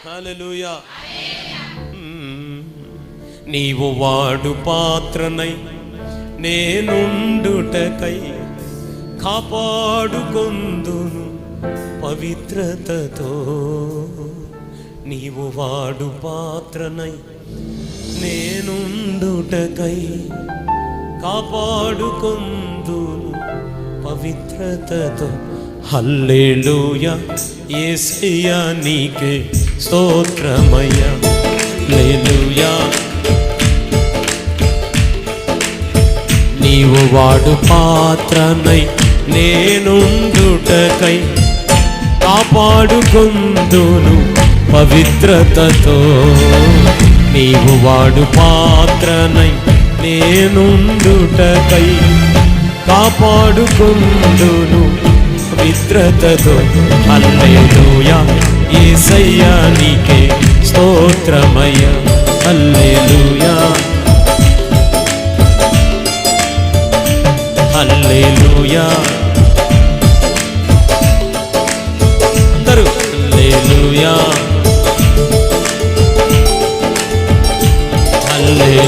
హల్లెలూయా. నీవు వాడు పాత్రనై నేనుండుటకై కాపాడుకొందును పవిత్రతతో. నీవు వాడు పాత్రనై నేనుండుటకై కాపాడుకొందును పవిత్రతతో. హల్లెలూయా యేసయ్యా నీకే స్తోత్రమయ్యా. హల్లెలూయా. నీవు వాడు పాత్రనై నేనుండుటకై కాపాడుకొందును పవిత్రతతో. నీవు వాడు పాత్రనై నేనుండుటకై కాపాడుకొందును పవిత్రతతో. హల్లెలూయా యేసయ్యా నీకే స్తోత్రమయ్యా. హల్లెలూయా. హల్లెలూయా. అందరూ హల్లెలూయా. హల్లెలూయా.